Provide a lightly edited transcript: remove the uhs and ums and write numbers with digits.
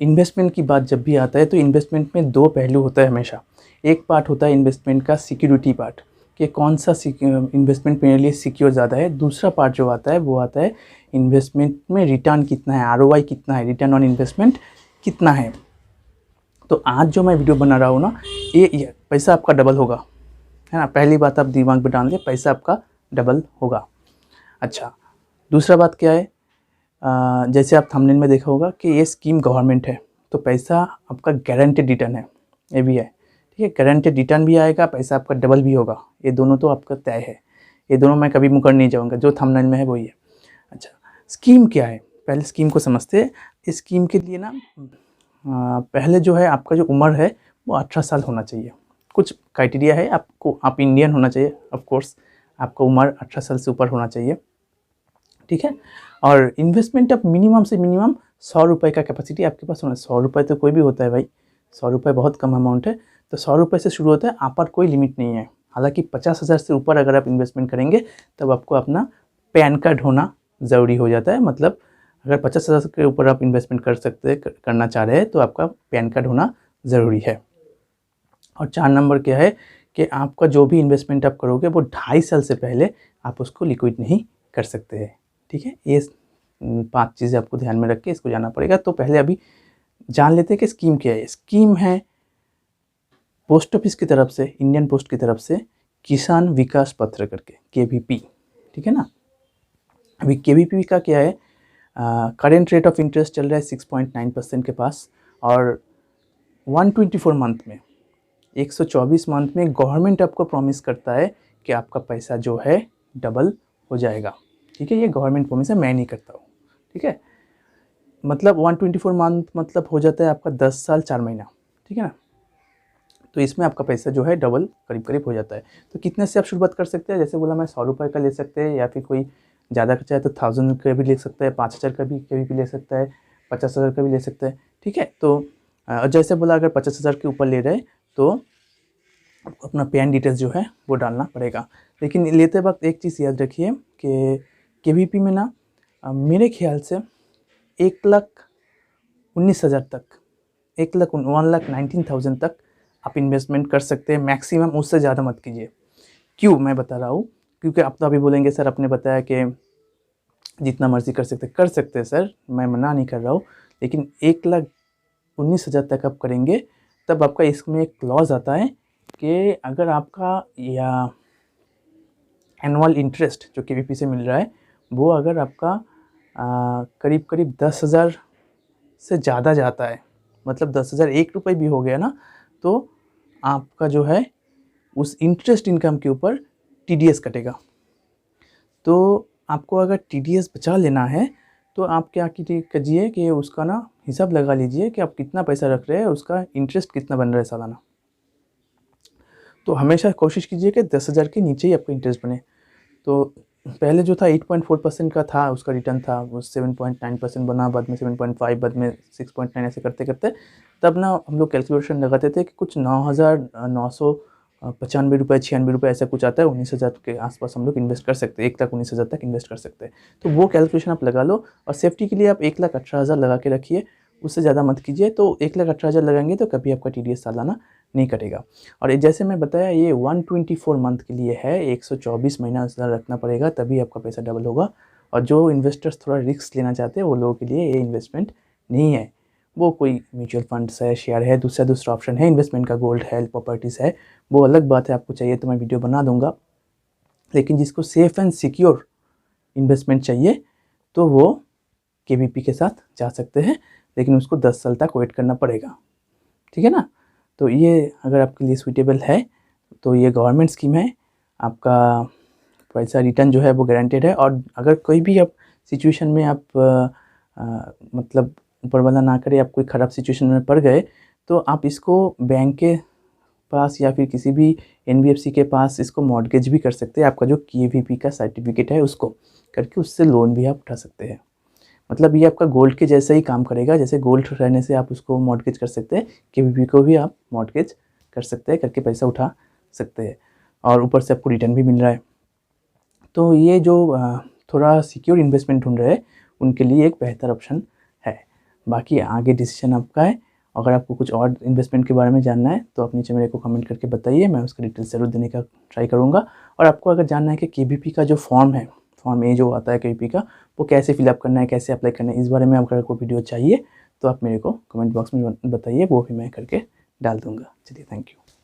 Investment की बात जब भी आता है तो इन्वेस्टमेंट में दो पहलू होता है हमेशा। एक पार्ट होता है इन्वेस्टमेंट का सिक्योरिटी पार्ट, कि कौन सा इन्वेस्टमेंट मेरे लिए सिक्योर ज़्यादा है। दूसरा पार्ट जो आता है वो आता है इन्वेस्टमेंट में रिटर्न कितना है, आरओआई कितना है, रिटर्न ऑन इन्वेस्टमेंट कितना है। तो आज जो मैं वीडियो बना रहा हूँ ना, ये पैसा आपका डबल होगा, है ना। पहली बात आप दिमाग में डाल दें, पैसा आपका डबल होगा। अच्छा, दूसरा बात क्या है, जैसे आप थंबनेल में देखा होगा कि ये स्कीम गवर्नमेंट है, तो पैसा आपका गारंटेड रिटर्न है, ये भी है, ठीक है। गारंटेड रिटर्न भी आएगा, पैसा आपका डबल भी होगा, ये दोनों तो आपका तय है। ये दोनों मैं कभी मुकर नहीं जाऊँगा, जो थंबनेल में है वही है। अच्छा, स्कीम क्या है, पहले स्कीम को समझते हैं। इस स्कीम के लिए ना पहले जो है आपका जो उम्र है वो 18 साल होना चाहिए। कुछ क्राइटेरिया है, आप इंडियन होना चाहिए, ऑफ कोर्स आपका उम्र 18 साल से ऊपर होना चाहिए, ठीक है। और इन्वेस्टमेंट आप मिनिमम से मिनिमम 100 रुपये का कैपेसिटी आपके पास होना है। 100 रुपये तो कोई भी होता है भाई, 100 रुपये बहुत कम अमाउंट है, तो 100 रुपये से शुरू होता है, आप पर कोई लिमिट नहीं है। हालांकि 50,000 से ऊपर अगर आप इन्वेस्टमेंट करेंगे तब आपको अपना पैन कार्ड होना ज़रूरी हो जाता है। मतलब अगर 50,000 के ऊपर आप इन्वेस्टमेंट करना चाह रहे हैं तो आपका पैन कार्ड होना ज़रूरी है। और 4 नंबर क्या है कि आपका जो भी इन्वेस्टमेंट आप करोगे वो 2.5 साल से पहले आप उसको लिक्विड नहीं कर सकते हैं, ठीक है। ये 5 चीज़ें आपको ध्यान में रख के इसको जाना पड़ेगा। तो पहले अभी जान लेते हैं कि स्कीम क्या है। स्कीम है पोस्ट ऑफिस की तरफ से, इंडियन पोस्ट की तरफ से किसान विकास पत्र करके, KVP, ठीक है ना। अभी KVP का क्या है, करेंट रेट ऑफ इंटरेस्ट चल रहा है 6.9% के पास, और 124 मंथ में, 124 मंथ में गवर्नमेंट आपको प्रॉमिस करता है कि आपका पैसा जो है डबल हो जाएगा, ठीक है। ये गवर्नमेंट प्रॉमिस है, मैं नहीं करता हूँ, ठीक है। मतलब 124 मंथ मतलब हो जाता है आपका 10 साल 4 महीना, ठीक है ना। तो इसमें आपका पैसा जो है डबल करीब करीब हो जाता है। तो कितने से आप शुरुआत कर सकते हैं, जैसे बोला मैं 100 रुपये का ले सकते हैं, या फिर कोई ज़्यादा का चाहे तो 1000 का भी ले सकता है, 5000 का भी KVP ले सकता है, 50,000 का भी ले सकता है, ठीक है। तो जैसे बोला अगर 50,000 के ऊपर ले रहे हैं तो आपको अपना पैन डिटेल्स जो है वो डालना पड़ेगा। लेकिन लेते वक्त एक चीज़ याद रखिए कि KVP में ना मेरे ख्याल से 1,19,000 तक, 1,19,000 तक आप इन्वेस्टमेंट कर सकते हैं मैक्सिमम, उससे ज़्यादा मत कीजिए। क्यों, मैं बता रहा हूँ, क्योंकि आप तो अभी बोलेंगे सर आपने बताया कि जितना मर्जी कर सकते हैं सर, मैं मना नहीं कर रहा हूँ, लेकिन 1,19,000 तक आप करेंगे तब आपका इसमें एक क्लॉज आता है कि अगर आपका या एनुअल इंटरेस्ट जो KVP से मिल रहा है वो अगर आपका करीब करीब 10,000 से ज़्यादा जाता है, मतलब 10,000 1 रुपये भी हो गया ना, तो आपका जो है उस इंटरेस्ट इनकम के ऊपर TDS कटेगा। तो आपको अगर TDS बचा लेना है तो आप क्या कीजिए कि उसका ना हिसाब लगा लीजिए कि आप कितना पैसा रख रहे हैं, उसका इंटरेस्ट कितना बन रहा है सालाना। तो हमेशा कोशिश कीजिए कि 10,000 के नीचे ही आपका इंटरेस्ट बने। तो पहले जो था 8.4% का था, उसका रिटर्न था, वो 7.9% बना, बाद में 7.5, बाद में 6.9, ऐसे करते करते तब ना हम लोग कैलकुलेशन लगाते थे कि कुछ 9,995 रुपये, 96 रुपये ऐसा कुछ आता है। 19,000 के आसपास हम लोग इन्वेस्ट कर सकते हैं, 1,19,000 तक इन्वेस्ट कर सकते हैं। तो वो कैलकुलेशन आप लगा लो, और सेफ्टी के लिए आप 1,18,000 लगा के रखिए, उससे ज़्यादा मत कीजिए। तो 1,18,000 लगाएंगे तो कभी आपका TDS सालाना नहीं कटेगा। और जैसे मैं बताया ये 124 मंथ के लिए है, 124 महीना रखना पड़ेगा तभी आपका पैसा डबल होगा। और जो इन्वेस्टर्स थोड़ा रिस्क लेना चाहते हैं वो लोगों के लिए ये इन्वेस्टमेंट नहीं है। वो कोई म्यूचुअल फंड्स है, शेयर है, दूसरा ऑप्शन है इन्वेस्टमेंट का, गोल्ड है, प्रॉपर्टीज़ है, वो अलग बात है। आपको चाहिए तो मैं वीडियो बना दूंगा। लेकिन जिसको सेफ़ एंड सिक्योर इन्वेस्टमेंट चाहिए तो वो KVP के साथ जा सकते हैं, लेकिन उसको 10 साल तक वेट करना पड़ेगा, ठीक है ना। तो ये अगर आपके लिए सूटेबल है तो ये गवर्नमेंट स्कीम है, आपका पैसा रिटर्न जो है वो गारंटेड है। और अगर कोई भी आप सिचुएशन में आप मतलब ऊपर वाला ना करे, आप कोई ख़राब सिचुएशन में पड़ गए तो आप इसको बैंक के पास या फिर किसी भी NBFC के पास इसको मॉर्गेज भी कर सकते हैं। आपका जो KVP का सर्टिफिकेट है उसको करके उससे लोन भी आप उठा सकते हैं। मतलब ये आपका गोल्ड के जैसा ही काम करेगा, जैसे गोल्ड रहने से आप उसको मॉर्गेज कर सकते हैं, KVP को भी आप मॉर्गेज कर सकते हैं, करके पैसा उठा सकते हैं, और ऊपर से आपको रिटर्न भी मिल रहा है। तो ये जो थोड़ा सिक्योर इन्वेस्टमेंट ढूंढ रहे हैं उनके लिए एक बेहतर ऑप्शन है। बाकी आगे डिसीजन आपका है। अगर आपको कुछ और इन्वेस्टमेंट के बारे में जानना है तो आप नीचे मेरे को कमेंट करके बताइए, मैं उसका डिटेल्स ज़रूर देने का ट्राई करूँगा। और आपको अगर जानना है कि केबीपी का जो फॉर्म है, फॉर्म ए जो आता है केबीपी का, वो कैसे फिलअप करना है, कैसे अप्लाई करना है, इस बारे में अगर आपको वीडियो चाहिए तो आप मेरे को कमेंट बॉक्स में बताइए, वो भी मैं करके डाल दूँगा। चलिए, थैंक यू।